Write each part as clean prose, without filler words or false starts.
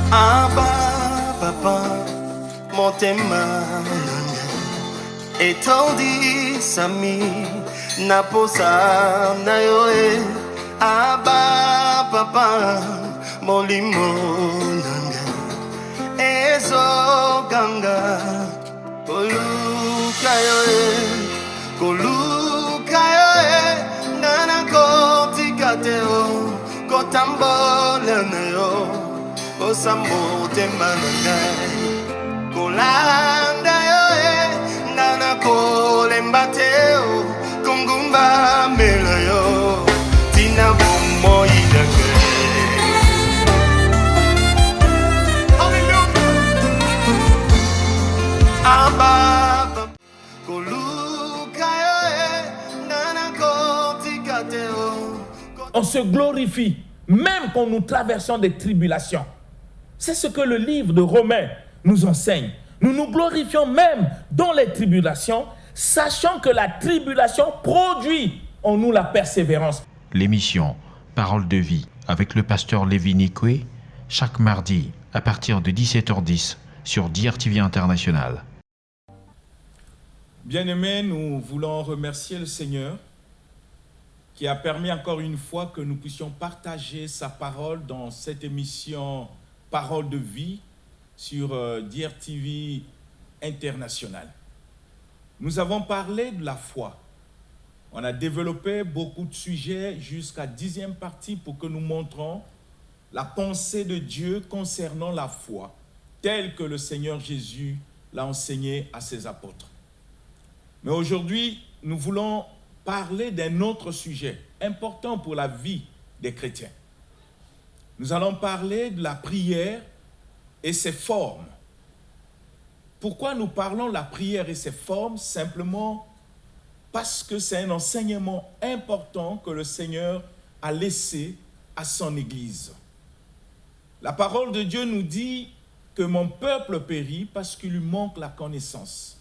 Abba, papa, motema nanga. Etondi sami, naposa na yoe. Abba, papa, molimo nanga. Ezo ganga, koluka yoe, nana koti kateo, kotambole na yo. Osambo te mananga kolanda yo nana kolembateo kongumba mela yo tina bomo idake. Abba koluka yo nana kotikateo. On se glorifie même quand nous traversons des tribulations. C'est ce que le livre de Romains nous enseigne. Nous nous glorifions même dans les tribulations, sachant que la tribulation produit en nous la persévérance. L'émission Parole de vie avec le pasteur Lévi Nikwe, chaque mardi à partir de 17h10 sur DRTV International. Bien-aimés, nous voulons remercier le Seigneur qui a permis encore une fois que nous puissions partager sa parole dans cette émission Parole de vie sur DRTV International. Nous avons parlé de la foi. On a développé beaucoup de sujets jusqu'à 10e partie pour que nous montrons la pensée de Dieu concernant la foi, telle que le Seigneur Jésus l'a enseigné à ses apôtres. Mais aujourd'hui, nous voulons parler d'un autre sujet important pour la vie des chrétiens. Nous allons parler de la prière et ses formes. Pourquoi nous parlons de la prière et ses formes? Simplement parce que c'est un enseignement important que le Seigneur a laissé à son Église. La parole de Dieu nous dit que mon peuple périt parce qu'il lui manque la connaissance.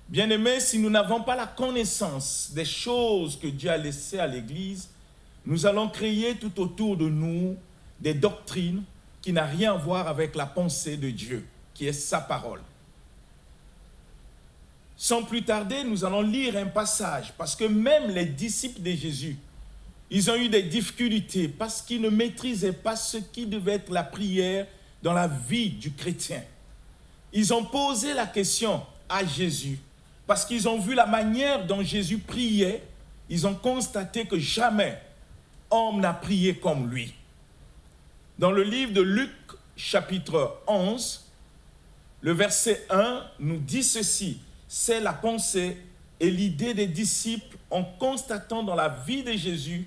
Bien-aimés, si nous n'avons pas la connaissance des choses que Dieu a laissées à l'Église, nous allons créer tout autour de nous des doctrines qui n'ont rien à voir avec la pensée de Dieu, qui est sa parole. Sans plus tarder, nous allons lire un passage, parce que même les disciples de Jésus, ils ont eu des difficultés parce qu'ils ne maîtrisaient pas ce qui devait être la prière dans la vie du chrétien. Ils ont posé la question à Jésus, parce qu'ils ont vu la manière dont Jésus priait, ils ont constaté que jamais homme n'a prié comme lui. Dans le livre de Luc, chapitre 11, le verset 1 nous dit ceci. C'est la pensée et l'idée des disciples en constatant dans la vie de Jésus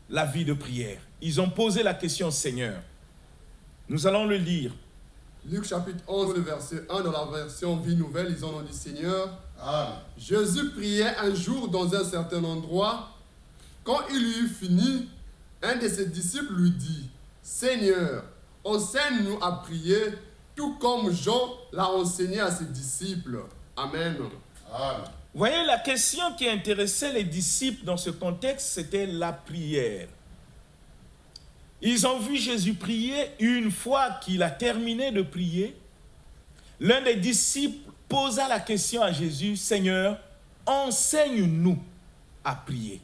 la vie de prière. Ils ont posé la question au Seigneur. Nous allons le lire. Luc chapitre 11, le verset 1, dans la version Vie Nouvelle, ils ont dit Seigneur. Amen. Jésus priait un jour dans un certain endroit. Quand il eut fini, un de ses disciples lui dit, Seigneur, enseigne-nous à prier, tout comme Jean l'a enseigné à ses disciples. Amen. Amen. Vous voyez, la question qui intéressait les disciples dans ce contexte, c'était la prière. Ils ont vu Jésus prier. Une fois qu'il a terminé de prier, l'un des disciples posa la question à Jésus, Seigneur, enseigne-nous à prier.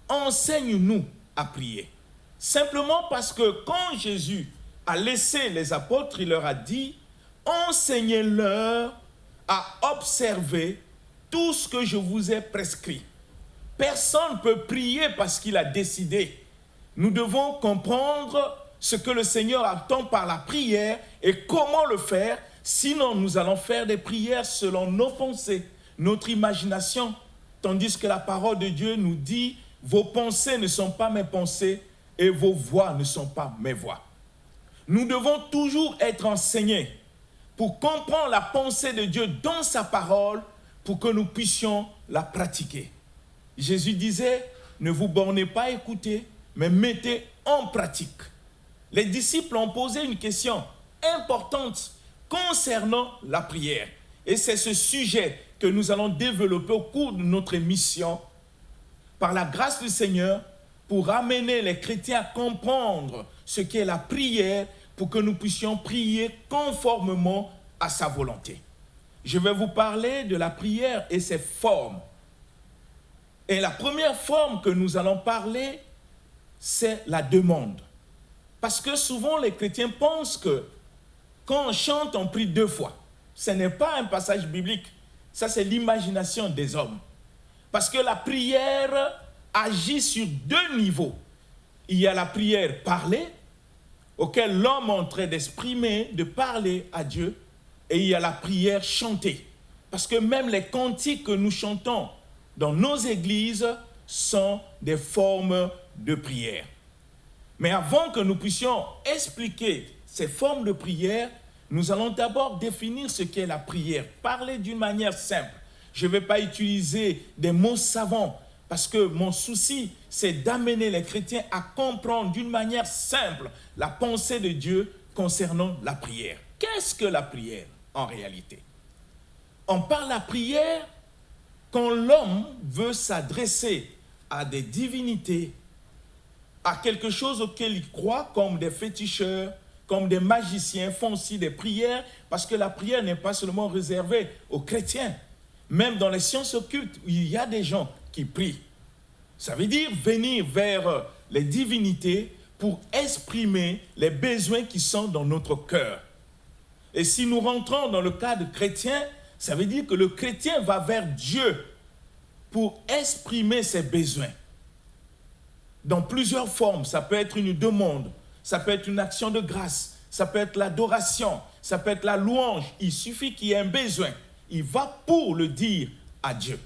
Enseigne-nous à prier. Simplement parce que quand Jésus a laissé les apôtres, il leur a dit, enseignez-leur à observer tout ce que je vous ai prescrit. Personne ne peut prier parce qu'il a décidé. Nous devons comprendre ce que le Seigneur attend par la prière et comment le faire. Sinon, nous allons faire des prières selon nos pensées, notre imagination. Tandis que la parole de Dieu nous dit, vos pensées ne sont pas mes pensées et vos voix ne sont pas mes voix. Nous devons toujours être enseignés pour comprendre la pensée de Dieu dans sa parole pour que nous puissions la pratiquer. Jésus disait, ne vous bornez pas à écouter, mais mettez en pratique. Les disciples ont posé une question importante concernant la prière. Et c'est ce sujet que nous allons développer au cours de notre émission. Par la grâce du Seigneur, pour amener les chrétiens à comprendre ce qu'est la prière pour que nous puissions prier conformément à sa volonté. Je vais vous parler de la prière et ses formes. Et la première forme que nous allons parler, c'est la demande. Parce que souvent les chrétiens pensent que quand on chante, on prie 2 fois. Ce n'est pas un passage biblique. Ça, c'est l'imagination des hommes. Parce que la prière agit sur 2 niveaux. Il y a la prière parlée, auquel l'homme est en train d'exprimer, de parler à Dieu. Et il y a la prière chantée. Parce que même les cantiques que nous chantons dans nos églises sont des formes de prière. Mais avant que nous puissions expliquer ces formes de prière, nous allons d'abord définir ce qu'est la prière, parler d'une manière simple. Je ne vais pas utiliser des mots savants, parce que mon souci, c'est d'amener les chrétiens à comprendre d'une manière simple la pensée de Dieu concernant la prière. Qu'est-ce que la prière en réalité? On parle de la prière quand l'homme veut s'adresser à des divinités, à quelque chose auquel il croit, comme des féticheurs, comme des magiciens font aussi des prières, parce que la prière n'est pas seulement réservée aux chrétiens. Même dans les sciences occultes, il y a des gens qui prient. Ça veut dire venir vers les divinités pour exprimer les besoins qui sont dans notre cœur. Et si nous rentrons dans le cadre chrétien, ça veut dire que le chrétien va vers Dieu pour exprimer ses besoins. Dans plusieurs formes, ça peut être une demande, ça peut être une action de grâce, ça peut être l'adoration, ça peut être la louange. Il suffit qu'il y ait un besoin. Il va pour le dire à Dieu,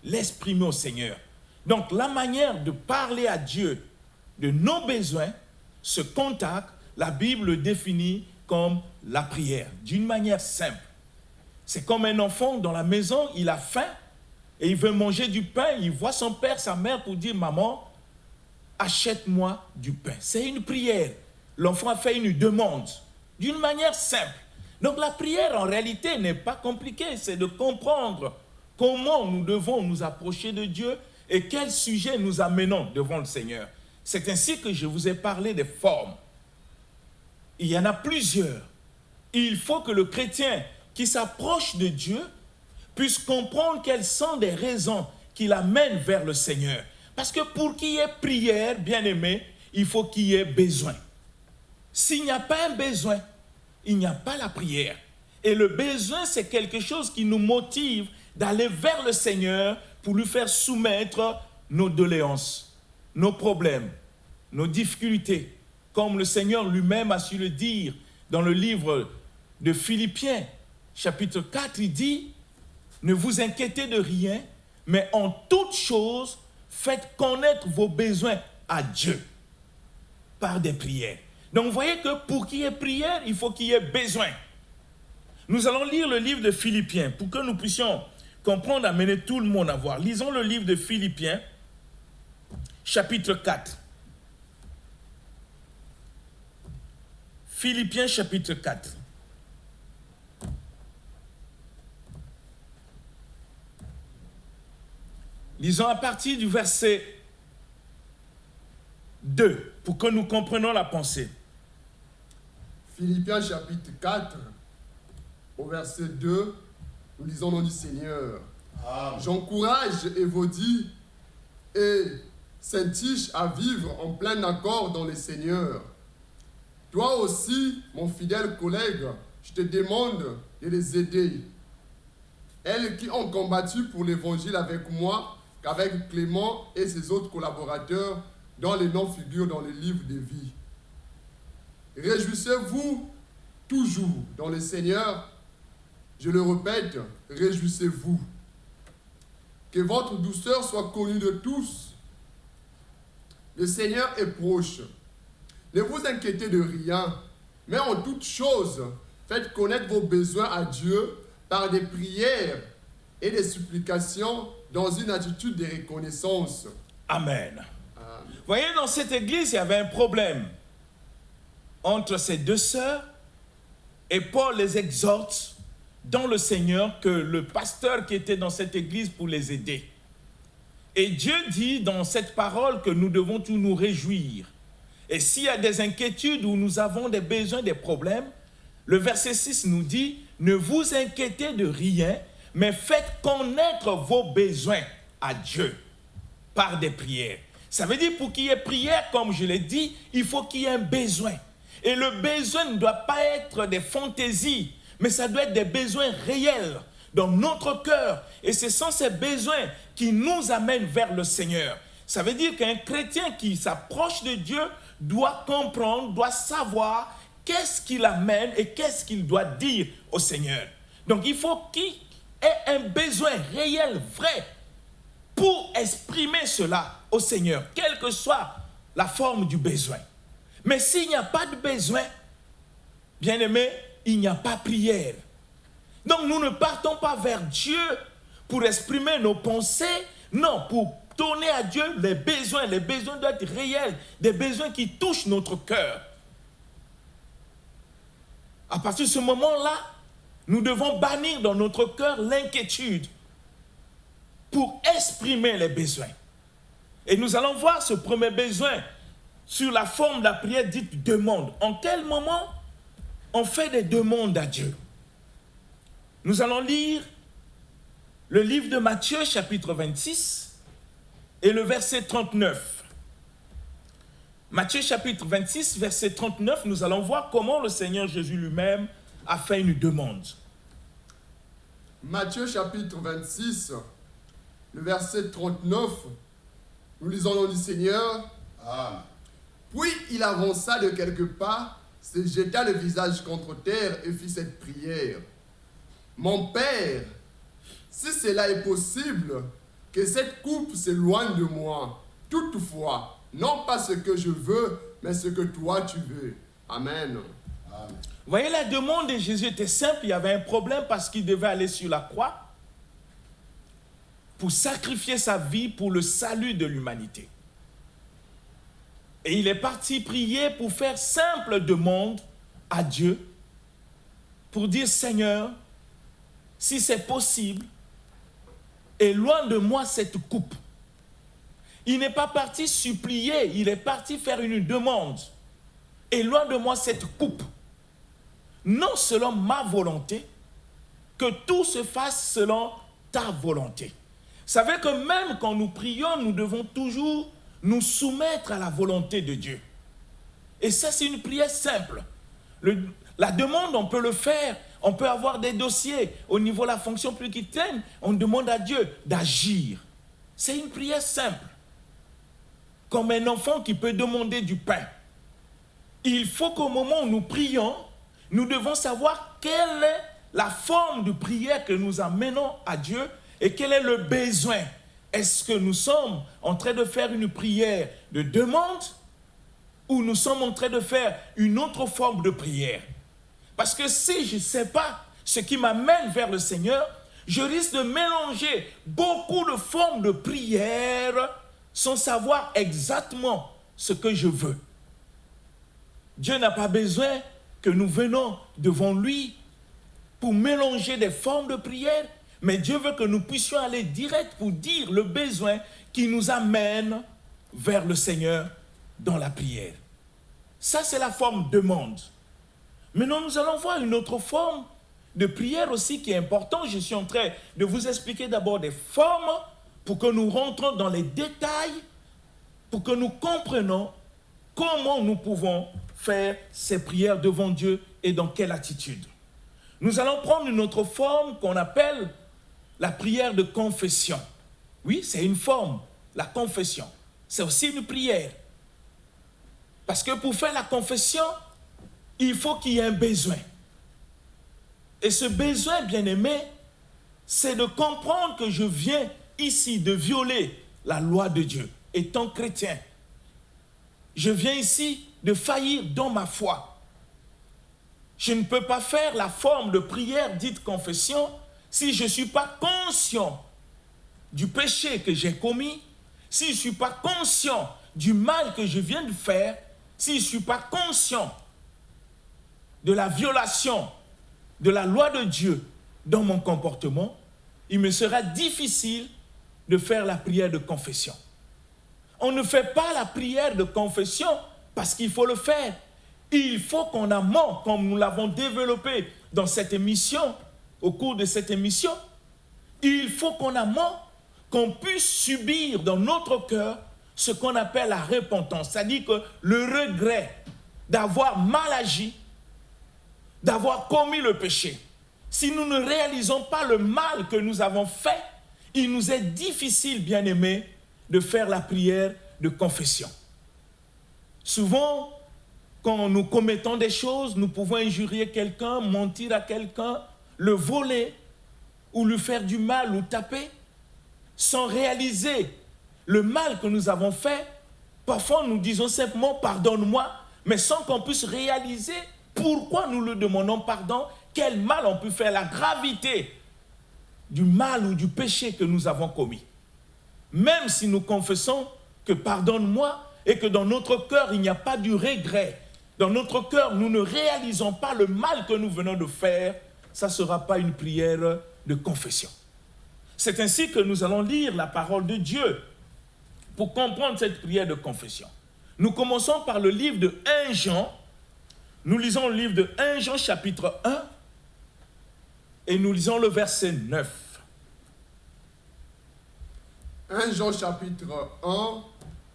l'exprimer au Seigneur. Donc la manière de parler à Dieu de nos besoins, ce contact, la Bible le définit comme la prière, d'une manière simple. C'est comme un enfant dans la maison, il a faim et il veut manger du pain, il voit son père, sa mère pour dire « Maman, achète-moi du pain ». C'est une prière. L'enfant a fait une demande d'une manière simple. Donc la prière en réalité n'est pas compliquée, c'est de comprendre comment nous devons nous approcher de Dieu et quel sujet nous amenons devant le Seigneur. C'est ainsi que je vous ai parlé des formes. Il y en a plusieurs. Il faut que le chrétien qui s'approche de Dieu puisse comprendre quelles sont les raisons qui l'amènent vers le Seigneur. Parce que pour qu'il y ait prière, bien-aimé, il faut qu'il y ait besoin. S'il n'y a pas un besoin, il n'y a pas la prière. Et le besoin, c'est quelque chose qui nous motive d'aller vers le Seigneur pour lui faire soumettre nos doléances, nos problèmes, nos difficultés. Comme le Seigneur lui-même a su le dire dans le livre de Philippiens, chapitre 4, il dit « Ne vous inquiétez de rien, mais en toute chose, faites connaître vos besoins à Dieu par des prières. » Donc vous voyez que pour qu'il y ait prière, il faut qu'il y ait besoin. Nous allons lire le livre de Philippiens pour que nous puissions comprendre, amener tout le monde à voir. Lisons le livre de Philippiens, chapitre 4. Philippiens, chapitre 4. Lisons à partir du verset 2 pour que nous comprenions la pensée. Philippiens chapitre 4, au verset 2, nous lisons le nom du Seigneur. J'encourage Évodie et Saint-Tiche à vivre en plein accord dans le Seigneur. Toi aussi, mon fidèle collègue, je te demande de les aider. Elles qui ont combattu pour l'évangile avec moi, qu'avec Clément et ses autres collaborateurs, dont les noms figurent dans le livre de vie. Réjouissez-vous toujours dans le Seigneur. Je le répète, réjouissez-vous. Que votre douceur soit connue de tous. Le Seigneur est proche. Ne vous inquiétez de rien, mais en toute chose, faites connaître vos besoins à Dieu par des prières et des supplications dans une attitude de reconnaissance. Amen. Vous voyez, dans cette église, il y avait un problème entre ces deux sœurs, et Paul les exhorte dans le Seigneur que le pasteur qui était dans cette église pour les aider. Et Dieu dit dans cette parole que nous devons tous nous réjouir. Et s'il y a des inquiétudes où nous avons des besoins, des problèmes, le verset 6 nous dit, ne vous inquiétez de rien, mais faites connaître vos besoins à Dieu par des prières. Ça veut dire pour qu'il y ait prière, comme je l'ai dit, il faut qu'il y ait un besoin. Et le besoin ne doit pas être des fantaisies, mais ça doit être des besoins réels dans notre cœur. Et ce sont ces besoins qui nous amènent vers le Seigneur. Ça veut dire qu'un chrétien qui s'approche de Dieu doit comprendre, doit savoir qu'est-ce qu'il amène et qu'est-ce qu'il doit dire au Seigneur. Donc il faut qu'il ait un besoin réel, vrai, pour exprimer cela au Seigneur, quelle que soit la forme du besoin. Mais s'il n'y a pas de besoin, bien aimé, il n'y a pas prière. Donc nous ne partons pas vers Dieu pour exprimer nos pensées, non, pour donner à Dieu les besoins doivent être réels, des besoins qui touchent notre cœur. À partir de ce moment-là, nous devons bannir dans notre cœur l'inquiétude pour exprimer les besoins. Et nous allons voir ce premier besoin sur la forme de la prière dite demande. En quel moment on fait des demandes à Dieu? Nous allons lire le livre de Matthieu, chapitre 26, et le verset 39. Matthieu, chapitre 26, verset 39, nous allons voir comment le Seigneur Jésus lui-même a fait une demande. Matthieu, chapitre 26, le verset 39, nous lisons le nom du Seigneur. Amen. Puis il avança de quelques pas, se jeta le visage contre terre et fit cette prière. Mon Père, si cela est possible, que cette coupe s'éloigne de moi. Toutefois, non pas ce que je veux, mais ce que toi tu veux. Amen. Amen. Vous voyez, la demande de Jésus était simple. Il y avait un problème parce qu'il devait aller sur la croix pour sacrifier sa vie pour le salut de l'humanité. Et il est parti prier pour faire simple demande à Dieu, pour dire, Seigneur, si c'est possible, éloigne de moi cette coupe. Il n'est pas parti supplier, il est parti faire une demande. Éloigne de moi cette coupe. Non selon ma volonté, que tout se fasse selon ta volonté. Vous savez que même quand nous prions, nous devons toujours nous soumettre à la volonté de Dieu. Et ça, c'est une prière simple. La demande, on peut le faire. On peut avoir des dossiers au niveau de la fonction publique. On demande à Dieu d'agir. C'est une prière simple. Comme un enfant qui peut demander du pain. Il faut qu'au moment où nous prions, nous devons savoir quelle est la forme de prière que nous amenons à Dieu et quel est le besoin. Est-ce que nous sommes en train de faire une prière de demande ou nous sommes en train de faire une autre forme de prière? Parce que si je ne sais pas ce qui m'amène vers le Seigneur, je risque de mélanger beaucoup de formes de prière sans savoir exactement ce que je veux. Dieu n'a pas besoin que nous venons devant lui pour mélanger des formes de prière, mais Dieu veut que nous puissions aller direct pour dire le besoin qui nous amène vers le Seigneur dans la prière. Ça, c'est la forme demande. Maintenant, nous allons voir une autre forme de prière aussi qui est importante. Je suis en train de vous expliquer d'abord des formes pour que nous rentrons dans les détails, pour que nous comprenions comment nous pouvons faire ces prières devant Dieu et dans quelle attitude. Nous allons prendre une autre forme qu'on appelle la prière de confession. Oui, c'est une forme, la confession. C'est aussi une prière. Parce que pour faire la confession, il faut qu'il y ait un besoin. Et ce besoin, bien-aimé, c'est de comprendre que je viens ici de violer la loi de Dieu, étant chrétien. Je viens ici de faillir dans ma foi. Je ne peux pas faire la forme de prière dite confession si je ne suis pas conscient du péché que j'ai commis, si je ne suis pas conscient du mal que je viens de faire, si je ne suis pas conscient de la violation de la loi de Dieu dans mon comportement, il me sera difficile de faire la prière de confession. On ne fait pas la prière de confession parce qu'il faut le faire. Il faut qu'en amont, comme nous l'avons développé dans cette émission, au cours de cette émission, il faut qu'en amont, qu'on puisse subir dans notre cœur ce qu'on appelle la repentance, c'est-à-dire que le regret d'avoir mal agi, d'avoir commis le péché. Si nous ne réalisons pas le mal que nous avons fait, il nous est difficile, bien-aimés, de faire la prière de confession. Souvent, quand nous commettons des choses, nous pouvons injurier quelqu'un, mentir à quelqu'un, le voler, ou lui faire du mal, ou taper, sans réaliser le mal que nous avons fait. Parfois, nous disons simplement « pardonne-moi », mais sans qu'on puisse réaliser pourquoi nous lui demandons pardon, quel mal on peut faire, la gravité du mal ou du péché que nous avons commis. Même si nous confessons que pardonne-moi et que dans notre cœur, il n'y a pas du regret, dans notre cœur, nous ne réalisons pas le mal que nous venons de faire, ça ne sera pas une prière de confession. C'est ainsi que nous allons lire la parole de Dieu pour comprendre cette prière de confession. Nous commençons par le livre de 1 Jean. Nous lisons le livre de 1 Jean chapitre 1 et nous lisons le verset 9. 1 Jean chapitre 1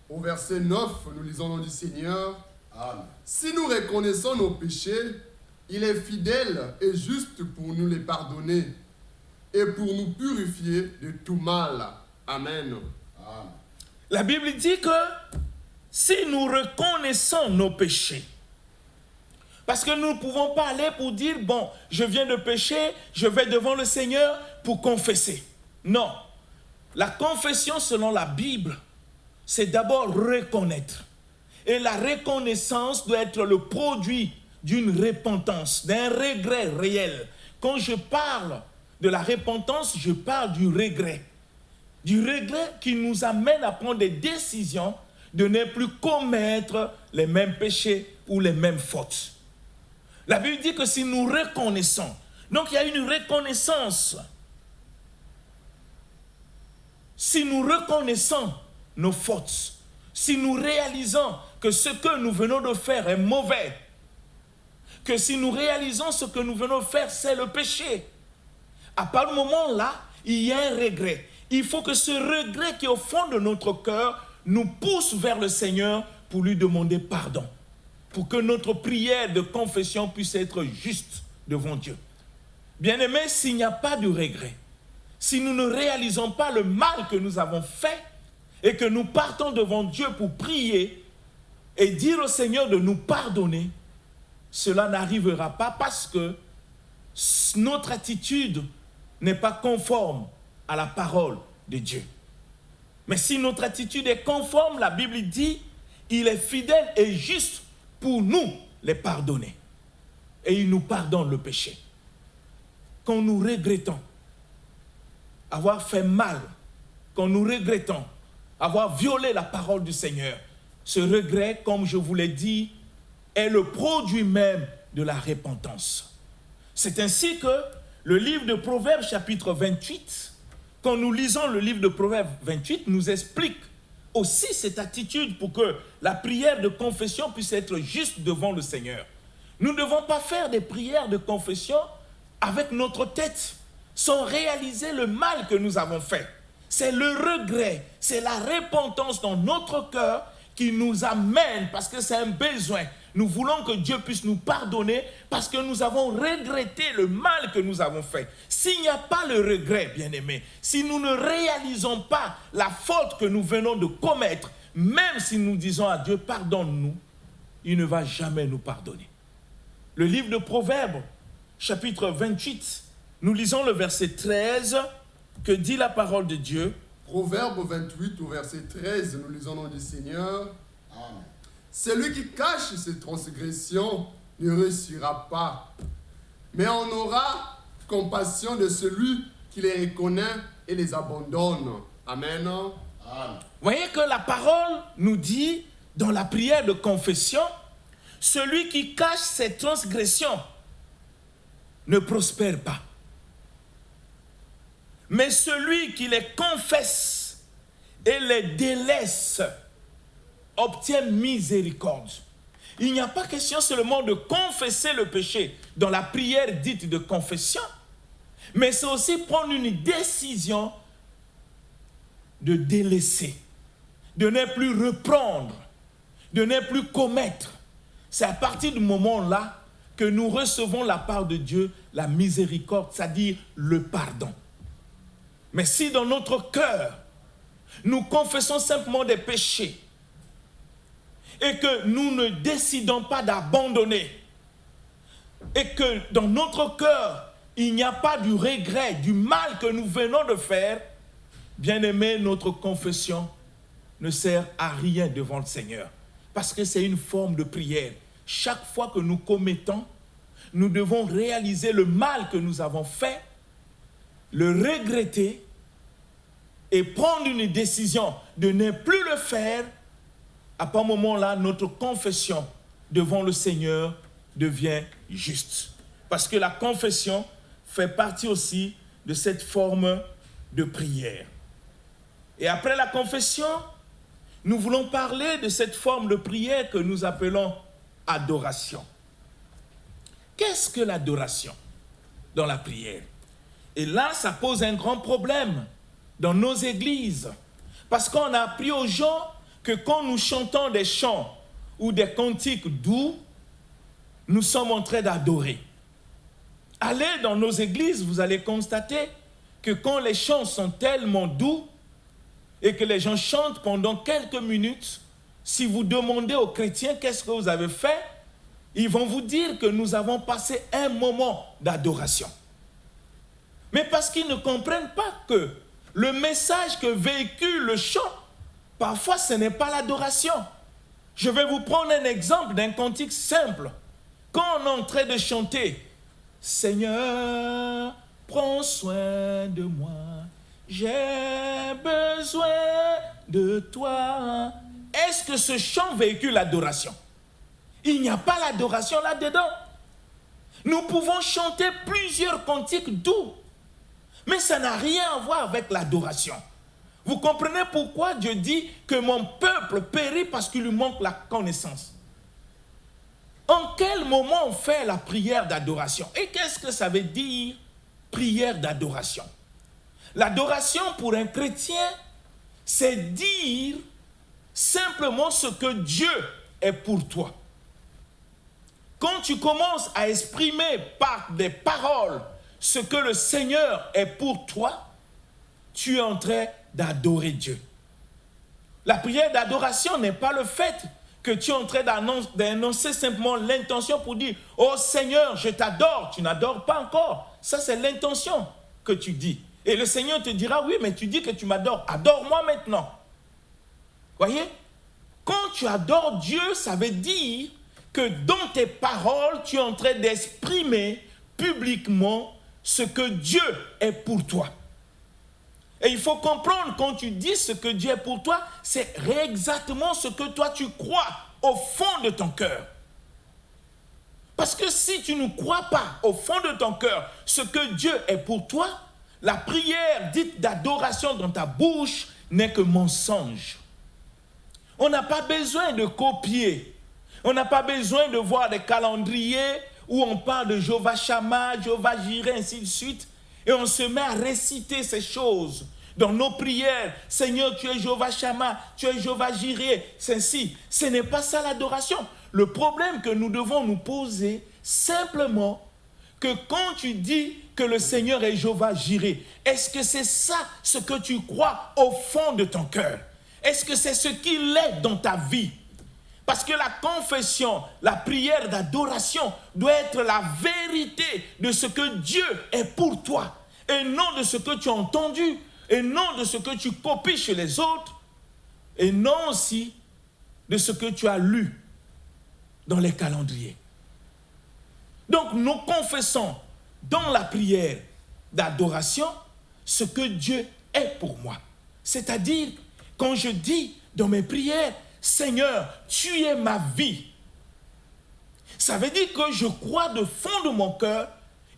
au verset 9, nous lisons le nom du Seigneur. Amen. Si nous reconnaissons nos péchés, il est fidèle et juste pour nous les pardonner et pour nous purifier de tout mal. Amen. Amen. La Bible dit que si nous reconnaissons nos péchés, parce que nous ne pouvons pas aller pour dire, bon, je viens de pécher, je vais devant le Seigneur pour confesser. Non. La confession selon la Bible, c'est d'abord reconnaître. Et la reconnaissance doit être le produit d'une repentance, d'un regret réel. Quand je parle de la repentance, je parle du regret. Du regret qui nous amène à prendre des décisions de ne plus commettre les mêmes péchés ou les mêmes fautes. La Bible dit que si nous reconnaissons, donc il y a une reconnaissance. Si nous reconnaissons nos fautes, si nous réalisons que ce que nous venons de faire est mauvais, que si nous réalisons ce que nous venons de faire, c'est le péché, à partir du moment-là, il y a un regret. Il faut que ce regret qui est au fond de notre cœur nous pousse vers le Seigneur pour lui demander pardon, pour que notre prière de confession puisse être juste devant Dieu. Bien-aimés, s'il n'y a pas de regret, si nous ne réalisons pas le mal que nous avons fait et que nous partons devant Dieu pour prier et dire au Seigneur de nous pardonner, cela n'arrivera pas parce que notre attitude n'est pas conforme à la parole de Dieu. Mais si notre attitude est conforme, la Bible dit, il est fidèle et juste pour nous les pardonner. Et il nous pardonne le péché. Quand nous regrettons avoir fait mal, quand nous regrettons avoir violé la parole du Seigneur, ce regret, comme je vous l'ai dit, est le produit même de la repentance. C'est ainsi que le livre de Proverbes, chapitre 28, quand nous lisons le livre de Proverbes 28, nous explique aussi cette attitude pour que la prière de confession puisse être juste devant le Seigneur. Nous ne devons pas faire des prières de confession avec notre tête, sans réaliser le mal que nous avons fait. C'est le regret, c'est la repentance dans notre cœur qui nous amène, parce que c'est un besoin. Nous voulons que Dieu puisse nous pardonner parce que nous avons regretté le mal que nous avons fait. S'il n'y a pas le regret, bien-aimés, si nous ne réalisons pas la faute que nous venons de commettre, même si nous disons à Dieu, pardonne-nous, il ne va jamais nous pardonner. Le livre de Proverbes, chapitre 28, nous lisons le verset 13, que dit la parole de Dieu. Proverbe 28 au verset 13, nous lisons le nom du Seigneur. Amen. Celui qui cache ses transgressions ne réussira pas, mais on aura compassion de celui qui les reconnaît et les abandonne. Amen. Amen. Vous voyez que la parole nous dit, dans la prière de confession, celui qui cache ses transgressions ne prospère pas. Mais celui qui les confesse et les délaisse, obtient miséricorde. Il n'y a pas question seulement de confesser le péché dans la prière dite de confession, mais c'est aussi prendre une décision de délaisser, de ne plus reprendre, de ne plus commettre. C'est à partir du moment-là que nous recevons la part de Dieu, la miséricorde, c'est-à-dire le pardon. Mais si dans notre cœur, nous confessons simplement des péchés et que nous ne décidons pas d'abandonner et que dans notre cœur, il n'y a pas du regret, du mal que nous venons de faire, bien-aimé, notre confession ne sert à rien devant le Seigneur. Parce que c'est une forme de prière. Chaque fois que nous commettons, nous devons réaliser le mal que nous avons fait, le regretter et prendre une décision de ne plus le faire. À ce moment-là, notre confession devant le Seigneur devient juste. Parce que la confession fait partie aussi de cette forme de prière. Et après la confession, nous voulons parler de cette forme de prière que nous appelons adoration. Qu'est-ce que l'adoration dans la prière? Et là, ça pose un grand problème dans nos églises. Parce qu'on a appris aux gens que quand nous chantons des chants ou des cantiques doux, nous sommes en train d'adorer. Allez dans nos églises, vous allez constater que quand les chants sont tellement doux et que les gens chantent pendant quelques minutes, si vous demandez aux chrétiens qu'est-ce que vous avez fait, ils vont vous dire que nous avons passé un moment d'adoration. Mais parce qu'ils ne comprennent pas que le message que véhicule le chant, parfois ce n'est pas l'adoration. Je vais vous prendre un exemple d'un cantique simple. Quand on est en train de chanter « Seigneur, prends soin de moi, j'ai besoin de toi », est-ce que ce chant véhicule l'adoration? Il n'y a pas l'adoration là-dedans. Nous pouvons chanter plusieurs cantiques doux, mais ça n'a rien à voir avec l'adoration. Vous comprenez pourquoi Dieu dit que mon peuple périt parce qu'il lui manque la connaissance? En quel moment on fait la prière d'adoration? Et qu'est-ce que ça veut dire, prière d'adoration? L'adoration pour un chrétien, c'est dire simplement ce que Dieu est pour toi. Quand tu commences à exprimer par des paroles ce que le Seigneur est pour toi, tu es en train d'adorer Dieu. La prière d'adoration n'est pas le fait que tu es en train d'annoncer simplement l'intention pour dire « Oh Seigneur, je t'adore ». Tu n'adores pas encore. Ça, c'est l'intention que tu dis. Et le Seigneur te dira « Oui, mais tu dis que tu m'adores. Adore-moi maintenant ». Voyez? Quand tu adores Dieu, ça veut dire que dans tes paroles, tu es en train d'exprimer publiquement ce que Dieu est pour toi. Et il faut comprendre, quand tu dis ce que Dieu est pour toi, c'est exactement ce que toi tu crois au fond de ton cœur. Parce que si tu ne crois pas au fond de ton cœur ce que Dieu est pour toi, la prière dite d'adoration dans ta bouche n'est que mensonge. On n'a pas besoin de copier. On n'a pas besoin de voir des calendriers où on parle de Jéhovah Shammah, Jéhovah Jireh, ainsi de suite. Et on se met à réciter ces choses dans nos prières. Seigneur, tu es Jéhovah Shammah, tu es Jéhovah Jireh. C'est ainsi. Ce n'est pas ça l'adoration. Le problème que nous devons nous poser, simplement, que quand tu dis que le Seigneur est Jéhovah Jireh, est-ce que c'est ça ce que tu crois au fond de ton cœur? Est-ce que c'est ce qu'il est dans ta vie? Parce que la confession, la prière d'adoration doit être la vérité de ce que Dieu est pour toi. Et non de ce que tu as entendu. Et non de ce que tu copies chez les autres. Et non aussi de ce que tu as lu dans les calendriers. Donc nous confessons dans la prière d'adoration ce que Dieu est pour moi. C'est-à-dire, quand je dis dans mes prières, Seigneur, tu es ma vie. Ça veut dire que je crois de fond de mon cœur,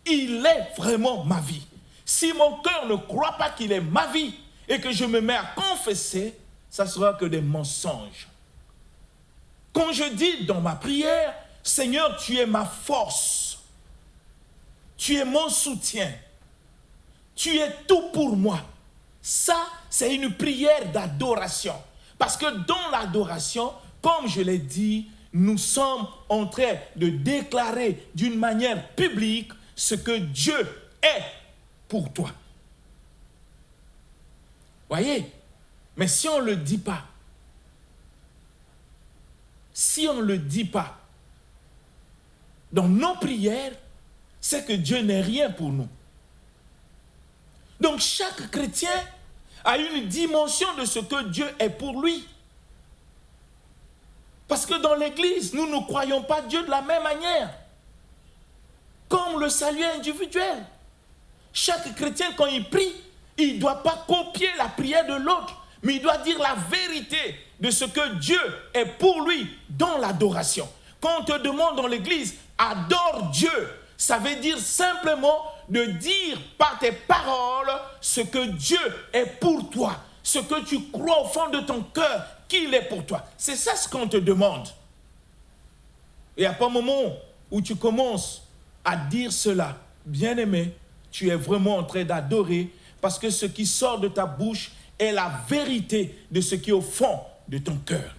il est vraiment ma vie. Si mon cœur ne croit pas qu'il est ma vie, et que je me mets à confesser, ça sera que des mensonges. Quand je dis dans ma prière, Seigneur, tu es ma force, tu es mon soutien, tu es tout pour moi. Ça, c'est une prière d'adoration. Parce que dans l'adoration, comme je l'ai dit, nous sommes en train de déclarer d'une manière publique ce que Dieu est pour toi. Voyez? Mais si on ne le dit pas, dans nos prières, c'est que Dieu n'est rien pour nous. Donc chaque chrétien a une dimension de ce que Dieu est pour lui. Parce que dans l'Église, nous ne croyons pas Dieu de la même manière. Comme le salut individuel. Chaque chrétien, quand il prie, il ne doit pas copier la prière de l'autre, mais il doit dire la vérité de ce que Dieu est pour lui dans l'adoration. Quand on te demande dans l'Église, adore Dieu, ça veut dire simplement de dire par tes paroles ce que Dieu est pour toi, ce que tu crois au fond de ton cœur qu'il est pour toi. C'est ça ce qu'on te demande. Et à un moment où tu commences à dire cela, bien-aimé, tu es vraiment en train d'adorer parce que ce qui sort de ta bouche est la vérité de ce qui est au fond de ton cœur.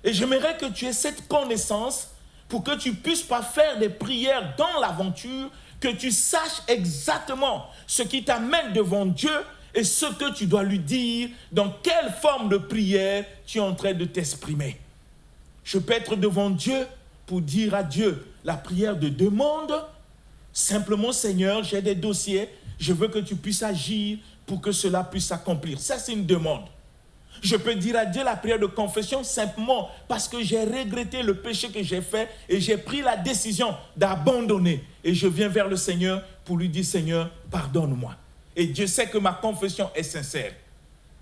Et j'aimerais que tu aies cette connaissance pour que tu ne puisses pas faire des prières dans l'aventure, que tu saches exactement ce qui t'amène devant Dieu et ce que tu dois lui dire, dans quelle forme de prière tu es en train de t'exprimer. Je peux être devant Dieu pour dire à Dieu la prière de demande, simplement Seigneur, j'ai des dossiers, je veux que tu puisses agir pour que cela puisse s'accomplir. Ça, c'est une demande. Je peux dire à Dieu la prière de confession simplement parce que j'ai regretté le péché que j'ai fait et j'ai pris la décision d'abandonner. Et je viens vers le Seigneur pour lui dire, Seigneur, pardonne-moi. Et Dieu sait que ma confession est sincère.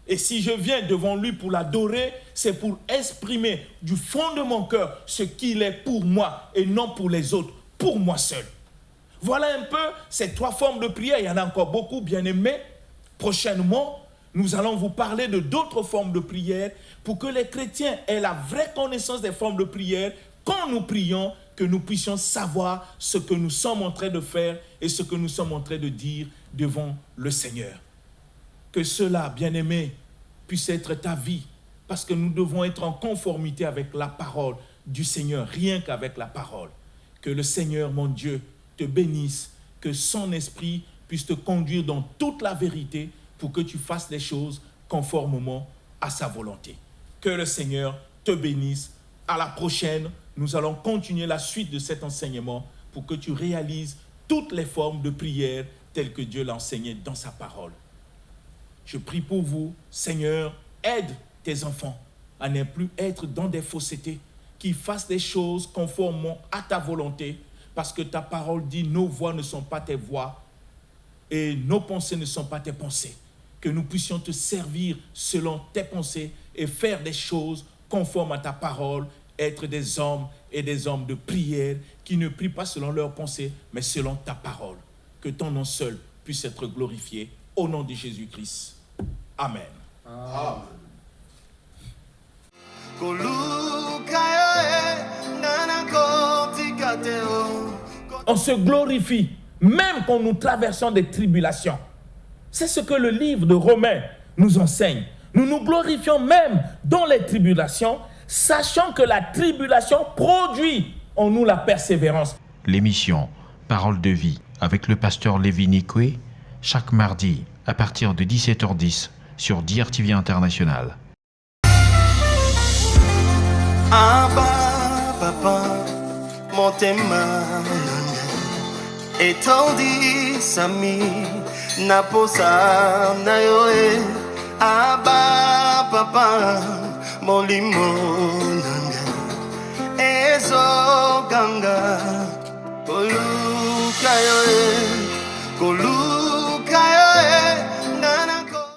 Et si je viens devant lui pour l'adorer, c'est pour exprimer du fond de mon cœur ce qu'il est pour moi et non pour les autres, pour moi seul. Voilà un peu ces trois formes de prière. Il y en a encore beaucoup, bien aimés. Prochainement, nous allons vous parler de d'autres formes de prière pour que les chrétiens aient la vraie connaissance des formes de prière. Quand nous prions, que nous puissions savoir ce que nous sommes en train de faire et ce que nous sommes en train de dire devant le Seigneur. Que cela, bien-aimé, puisse être ta vie, parce que nous devons être en conformité avec la parole du Seigneur, rien qu'avec la parole. Que le Seigneur, mon Dieu, te bénisse, que son esprit puisse te conduire dans toute la vérité pour que tu fasses les choses conformément à sa volonté. Que le Seigneur te bénisse. À la prochaine, nous allons continuer la suite de cet enseignement pour que tu réalises toutes les formes de prière telles que Dieu l'a enseigné dans sa parole. Je prie pour vous, Seigneur, aide tes enfants à ne plus être dans des faussetés, qu'ils fassent des choses conformément à ta volonté, parce que ta parole dit, nos voix ne sont pas tes voix et nos pensées ne sont pas tes pensées. Que nous puissions te servir selon tes pensées et faire des choses conformes à ta parole, être des hommes et des hommes de prière qui ne prient pas selon leurs pensées, mais selon ta parole. Que ton nom seul puisse être glorifié au nom de Jésus-Christ. Amen. Amen. On se glorifie, même quand nous traversons des tribulations. C'est ce que le livre de Romains nous enseigne. Nous nous glorifions même dans les tribulations, sachant que la tribulation produit en nous la persévérance. L'émission Parole de vie avec le pasteur Lévi Nikwe, chaque mardi à partir de 17h10 sur DRTV International. Abba, papa, motema etondi sami naposa na yoe. Abba, papa, molimo